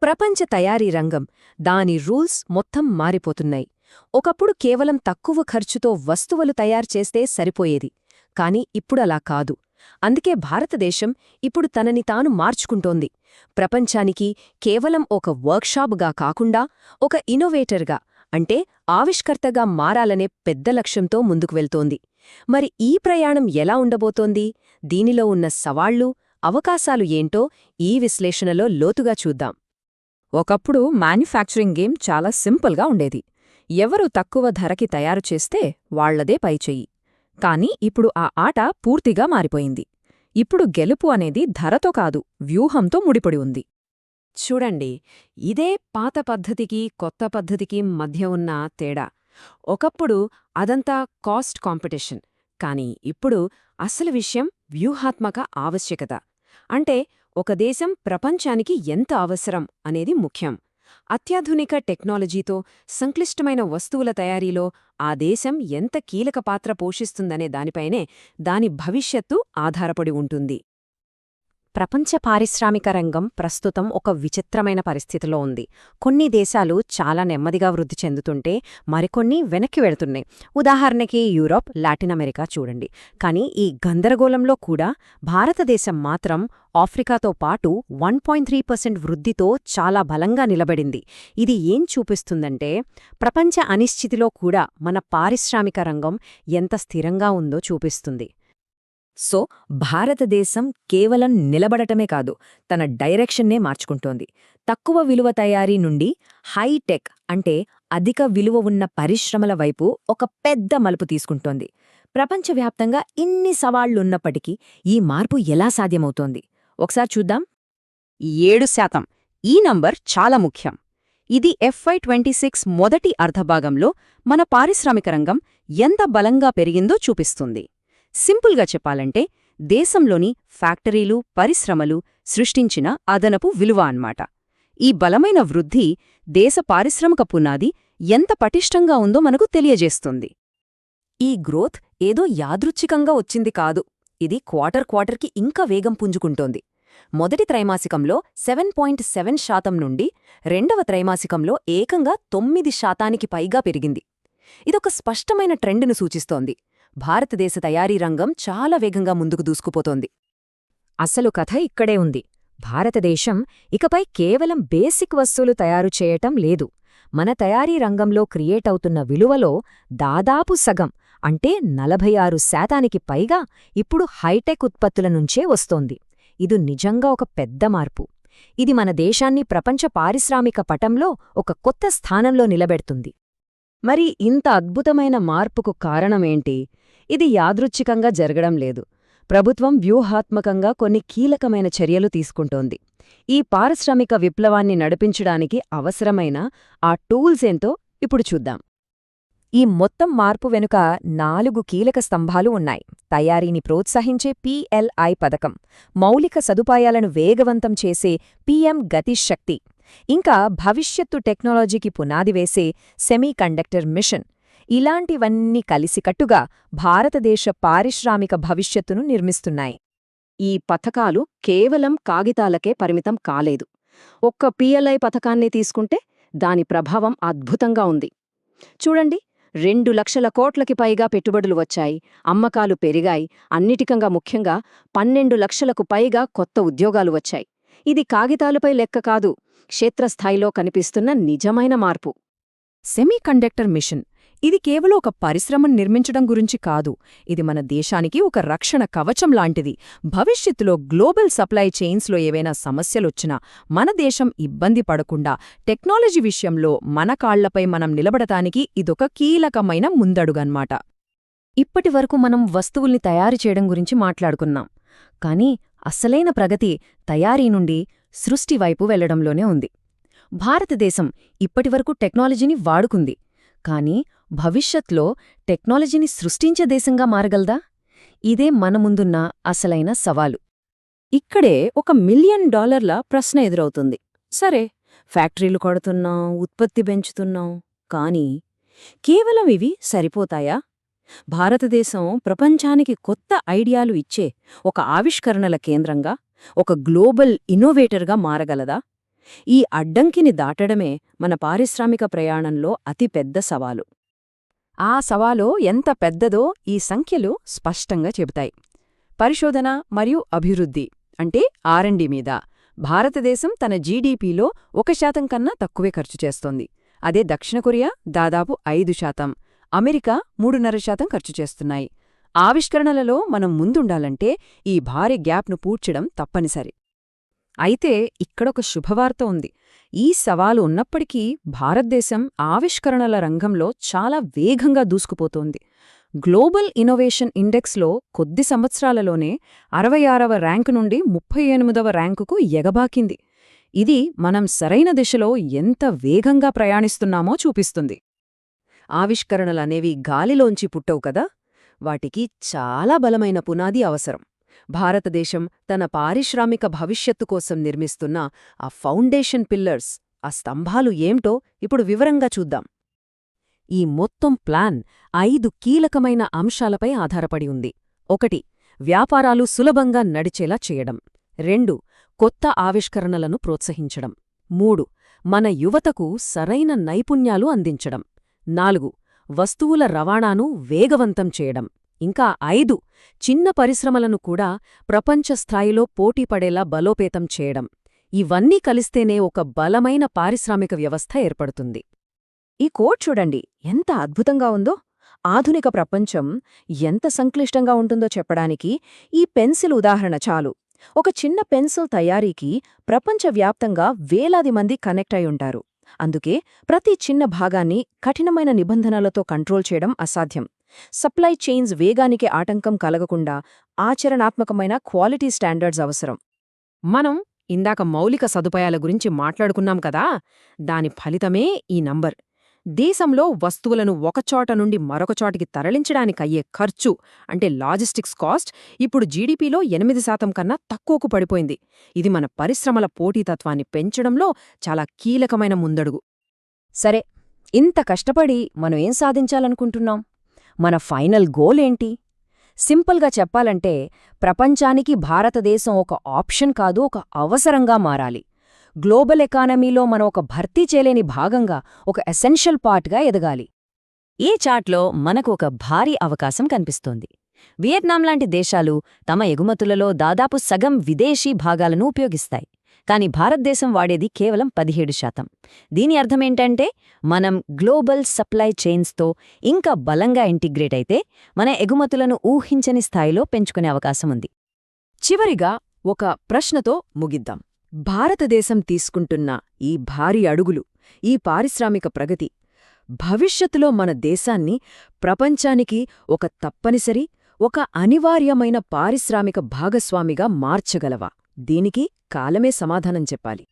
ప్రపంచ తయారీ రంగం, దాని రూల్స్ మొత్తం మారిపోతున్నాయి. ఒకప్పుడు కేవలం తక్కువ ఖర్చుతో వస్తువులు తయారుచేస్తే సరిపోయేది. కాని ఇప్పుడలా కాదు. అందుకే భారతదేశం ఇప్పుడు తనని తాను మార్చుకుంటోంది. ప్రపంచానికి కేవలం ఒక వర్క్షాప్గా కాకుండా ఒక ఇన్నోవేటర్గా, అంటే ఆవిష్కర్తగా మారాలనే పెద్ద లక్ష్యంతో ముందుకు వెళ్తోంది. మరి ఈ ప్రయాణం ఎలా ఉండబోతోంది? దీనిలో ఉన్న సవాళ్లు, అవకాశాలు ఏంటో ఈ విశ్లేషణలో లోతుగా చూద్దాం. ఒకప్పుడు మ్యానుఫ్యాక్చరింగ్ గేమ్ చాలా సింపుల్గా ఉండేది. ఎవరు తక్కువ ధరకి తయారు చేస్తే వాళ్లదే పైచెయ్యి. కాని ఇప్పుడు ఆ ఆట పూర్తిగా మారిపోయింది. ఇప్పుడు గెలుపు అనేది ధరతో కాదు, వ్యూహంతో ముడిపడి ఉంది. చూడండి, ఇదే పాత పద్ధతికి కొత్త పద్ధతికి మధ్య ఉన్న తేడా. ఒకప్పుడు అదంతా కాస్ట్ కాంపిటీషన్. కాని ఇప్పుడు అసలు విషయం వ్యూహాత్మక ఆవశ్యకత. అంటే ఒక దేశం ప్రపంచానికి ఎంత అవసరం అనేది ముఖ్యం. అత్యాధునిక టెక్నాలజీతో సంక్లిష్టమైన వస్తువుల తయారీలో ఆ దేశం ఎంత కీలక పాత్ర పోషిస్తుందనే దానిపైనే దాని భవిష్యత్తు ఆధారపడి ఉంటుంది. ప్రపంచ పారిశ్రామిక రంగం ప్రస్తుతం ఒక విచిత్రమైన పరిస్థితిలో ఉంది. కొన్ని దేశాలు చాలా నెమ్మదిగా వృద్ధి చెందుతుంటే మరికొన్ని వెనక్కి వెళుతున్నాయి. ఉదాహరణకి యూరోప్, లాటిన్ అమెరికా చూడండి. కానీ ఈ గందరగోళంలో కూడా భారతదేశం మాత్రం ఆఫ్రికాతో పాటు 1.3% వృద్ధితో చాలా బలంగా నిలబడింది. ఇది ఏం చూపిస్తుందంటే ప్రపంచ అనిశ్చితిలో కూడా మన పారిశ్రామిక రంగం ఎంత స్థిరంగా ఉందో చూపిస్తుంది. సో భారతదేశం కేవలం నిలబడటమే కాదు, తన డైరెక్షన్నే మార్చుకుంటోంది. తక్కువ విలువ తయారీ నుండి హైటెక్, అంటే అధిక విలువ ఉన్న పరిశ్రమల వైపు ఒక పెద్ద మలుపు తీసుకుంటోంది. ప్రపంచవ్యాప్తంగా ఇన్ని సవాళ్లున్నప్పటికీ ఈ మార్పు ఎలా సాధ్యమవుతోంది? ఒకసారి చూద్దాం. 7%. ఈ నంబర్ చాలా ముఖ్యం. ఇది FY26 మొదటి అర్ధభాగంలో మన పారిశ్రామిక రంగం ఎంత బలంగా పెరిగిందో చూపిస్తుంది. సింపుల్గా చెప్పాలంటే దేశంలోని ఫ్యాక్టరీలు, పరిశ్రమలు సృష్టించిన అదనపు విలువ అన్నమాట. ఈ బలమైన వృద్ధి దేశ పారిశ్రామిక పునాది ఎంత పటిష్టంగా ఉందో మనకు తెలియజేస్తుంది. ఈ గ్రోత్ ఏదో యాదృచ్ఛికంగా వచ్చింది కాదు. ఇది క్వార్టర్కి ఇంకా వేగం పుంజుకుంటోంది. మొదటి త్రైమాసికంలో 7.7% నుండి రెండవ త్రైమాసికంలో ఏకంగా 9% పైగా పెరిగింది. ఇదొక స్పష్టమైన ట్రెండ్ను సూచిస్తోంది. భారతదేశ తయారీ రంగం చాలా వేగంగా ముందుకు దూసుకుపోతోంది. అసలు కథ ఇక్కడే ఉంది. భారతదేశం ఇకపై కేవలం బేసిక్ వస్తువులు తయారు చేయటం లేదు. మన తయారీ రంగంలో క్రియేట్ అవుతున్న విలువలో దాదాపు సగం, అంటే 46% పైగా ఇప్పుడు హైటెక్ ఉత్పత్తుల నుంచే వస్తోంది. ఇది నిజంగా ఒక పెద్ద మార్పు. ఇది మన దేశాన్ని ప్రపంచ పారిశ్రామిక పటంలో ఒక కొత్త స్థానంలో నిలబెడుతుంది. మరి ఇంత అద్భుతమైన మార్పుకు కారణమేంటి? ఇది యాదృచ్ఛికంగా జరగడం లేదు. ప్రభుత్వం వ్యూహాత్మకంగా కొన్ని కీలకమైన చర్యలు తీసుకుంటోంది. ఈ పారిశ్రామిక విప్లవాన్ని నడిపించడానికి అవసరమైన ఆ టూల్స్ ఏంటో ఇప్పుడు చూద్దాం. ఈ మొత్తం మార్పు వెనుక 4 కీలక స్తంభాలు ఉన్నాయి. తయారీని ప్రోత్సహించే PLI పథకం, మౌలిక సదుపాయాలను వేగవంతం చేసే PM గతిశక్తి, ఇంకా భవిష్యత్తు టెక్నాలజీకి పునాది వేసే సెమీకండక్టర్ మిషన్. ఇలాంటివన్నీ కలిసికట్టుగా భారతదేశ పారిశ్రామిక భవిష్యత్తును నిర్మిస్తున్నాయి. ఈ పథకాలు కేవలం కాగితాలకే పరిమితం కాలేదు. ఒక్క PLI పథకాన్ని తీసుకుంటే దాని ప్రభావం అద్భుతంగా ఉంది. చూడండి, 2 లక్షల కోట్లకి పైగా పెట్టుబడులు వచ్చాయి, అమ్మకాలు పెరిగాయి, అన్నిటికంగా ముఖ్యంగా 12 లక్షలకు పైగా కొత్త ఉద్యోగాలు వచ్చాయి. ఇది కాగితాలపై లెక్క కాదు, క్షేత్రస్థాయిలో కనిపిస్తున్న నిజమైన మార్పు. సెమీకండక్టర్ మిషన్, ఇది కేవలం ఒక పరిశ్రమను నిర్మించడం గురించి కాదు. ఇది మన దేశానికి ఒక రక్షణ కవచం లాంటిది. భవిష్యత్తులో గ్లోబల్ సప్లై చైన్స్లో ఏవైనా సమస్యలొచ్చినా మన దేశం ఇబ్బంది పడకుండా టెక్నాలజీ విషయంలో మన కాళ్లపై మనం నిలబడటానికి ఇదొక కీలకమైన ముందడుగన్నమాట. ఇప్పటివరకు మనం వస్తువుల్ని తయారు చేయడం గురించి మాట్లాడుకున్నాం. కానీ అసలైన ప్రగతి తయారీ నుండి సృష్టి వైపు వెళ్లడంలోనే ఉంది. భారతదేశం ఇప్పటివరకు టెక్నాలజీని వాడుకుంది. కానీ భవిష్యత్లో టెక్నాలజీని సృష్టించే దేశంగా మారగలదా? ఇదే మన ముందున్న అసలైన సవాలు. ఇక్కడే ఒక $1 మిలియన్ ప్రశ్న ఎదురవుతుంది. సరే, ఫ్యాక్టరీలు కొడుతున్నాం, ఉత్పత్తి పెంచుతున్నాం, కానీ కేవలం ఇవి సరిపోతాయా? భారతదేశం ప్రపంచానికి కొత్త ఐడియాలు ఇచ్చే ఒక ఆవిష్కరణల కేంద్రంగా, ఒక గ్లోబల్ ఇన్నోవేటర్గా మారగలదా? ఈ అడ్డంకిని దాటడమే మన పారిశ్రామిక ప్రయాణంలో అతిపెద్ద సవాలు. ఆ సవాలు ఎంత పెద్దదో ఈ సంఖ్యలు స్పష్టంగా చెబుతాయి. పరిశోధన మరియు అభివృద్ధి అంటే R&D మీద భారతదేశం తన జీడీపీలో 1% కన్నా తక్కువే ఖర్చు చేస్తోంది. అదే దక్షిణ కొరియా దాదాపు 5%, అమెరికా 3.5% ఖర్చు చేస్తున్నాయి. ఆవిష్కరణలలో మనం ముందుండాలంటే ఈ భారీ గ్యాప్ను పూడ్చడం తప్పనిసరి. అయితే ఇక్కడొక శుభవార్త ఉంది. ఈ సవాలు ఉన్నప్పటికీ భారతదేశం ఆవిష్కరణల రంగంలో చాలా వేగంగా దూసుకుపోతోంది. గ్లోబల్ ఇన్నోవేషన్ ఇండెక్స్లో కొద్ది సంవత్సరాలలోనే 66వ ర్యాంకు నుండి 38వ ర్యాంకుకు ఎగబాకింది. ఇది మనం సరైన దిశలో ఎంత వేగంగా ప్రయాణిస్తున్నామో చూపిస్తుంది. ఆవిష్కరణలనేవి గాలిలోంచి పుట్టవు కదా, వాటికి చాలా బలమైన పునాది అవసరం. భారతదేశం తన పారిశ్రామిక భవిష్యత్తు కోసం నిర్మిస్తున్న ఆ ఫౌండేషన్ పిల్లర్స్, ఆ స్తంభాలు ఏమిటో ఇప్పుడు వివరంగా చూద్దాం. ఈ మొత్తం ప్లాన్ 5 కీలకమైన అంశాలపై ఆధారపడి ఉంది. 1. వ్యాపారాలు సులభంగా నడిచేలా చేయడం. 2. కొత్త ఆవిష్కరణలను ప్రోత్సహించడం. 3. మన యువతకు సరైన నైపుణ్యాలు అందించడం. 4. వస్తువుల రవాణాను వేగవంతం చేయడం. ఇంకా 5. చిన్న పరిశ్రమలను కూడా ప్రపంచ స్థాయిలో పోటీపడేలా బలోపేతం చేయడం. ఇవన్నీ కలిస్తేనే ఒక బలమైన పారిశ్రామిక వ్యవస్థ ఏర్పడుతుంది. ఈ కోడ్ చూడండి, ఎంత అద్భుతంగా ఉందో! ఆధునిక ప్రపంచం ఎంత సంక్లిష్టంగా ఉంటుందో చెప్పడానికి ఈ పెన్సిల్ ఉదాహరణ చాలు. ఒక చిన్న పెన్సిల్ తయారీకి ప్రపంచవ్యాప్తంగా వేలాది మంది కనెక్ట్ అయి ఉంటారు. అందుకే ప్రతి చిన్న భాగాన్ని కఠినమైన నిబంధనలతో కంట్రోల్ చేయడం అసాధ్యం. సప్లై చైన్స్ వేగానికి ఆటంకం కలగకుండా ఆచరణాత్మకమైన క్వాలిటీ స్టాండర్డ్స్ అవసరం. మనం ఇందాక మౌలిక సదుపాయాల గురించి మాట్లాడుకున్నాం కదా, దాని ఫలితమే ఈ నంబర్. దేశంలో వస్తువులను ఒకచోట నుండి మరొకచోటికి తరలించడానికయ్యే ఖర్చు అంటే లాజిస్టిక్స్ కాస్ట్ ఇప్పుడు జీడీపీలో 8% కన్నా తక్కువకు పడిపోయింది. ఇది మన పరిశ్రమల పోటీతత్వాన్ని పెంచడంలో చాలా కీలకమైన ముందడుగు. సరే, ఇంత కష్టపడి మనం ఏం సాధించాలనుకుంటున్నాం? మన ఫైనల్ గోల్ ఏంటి? సింపుల్గా చెప్పాలంటే ప్రపంచానికి భారతదేశం ఒక ఆప్షన్ కాదు, ఒక అవసరంగా మారాలి. గ్లోబల్ ఎకానమీలో మనం ఒక భర్తీ చేయలేని భాగంగా, ఒక ఎసెన్షియల్ పార్ట్గా ఎదగాలి. ఈ చార్ట్లో మనకు ఒక భారీ అవకాశం కనిపిస్తోంది. వియత్నాం లాంటి దేశాలు తమ ఎగుమతులలో దాదాపు సగం విదేశీ భాగాలను ఉపయోగిస్తాయి. కాని భారతదేశం వాడేది కేవలం 17%. దీని అర్థమేంటంటే మనం గ్లోబల్ సప్లై చైన్స్తో ఇంకా బలంగా ఇంటిగ్రేట్ అయితే మన ఎగుమతులను ఊహించని స్థాయిలో పెంచుకునే అవకాశముంది. చివరిగా ఒక ప్రశ్నతో ముగిద్దాం. భారతదేశం తీసుకుంటున్న ఈ భారీ అడుగులు, ఈ పారిశ్రామిక ప్రగతి భవిష్యత్తులో మన దేశాన్ని ప్రపంచానికి ఒక తప్పనిసరి, ఒక అనివార్యమైన పారిశ్రామిక భాగస్వామిగా మార్చగలవా? దీనికి కాలమే సమాధానం చెప్పాలి.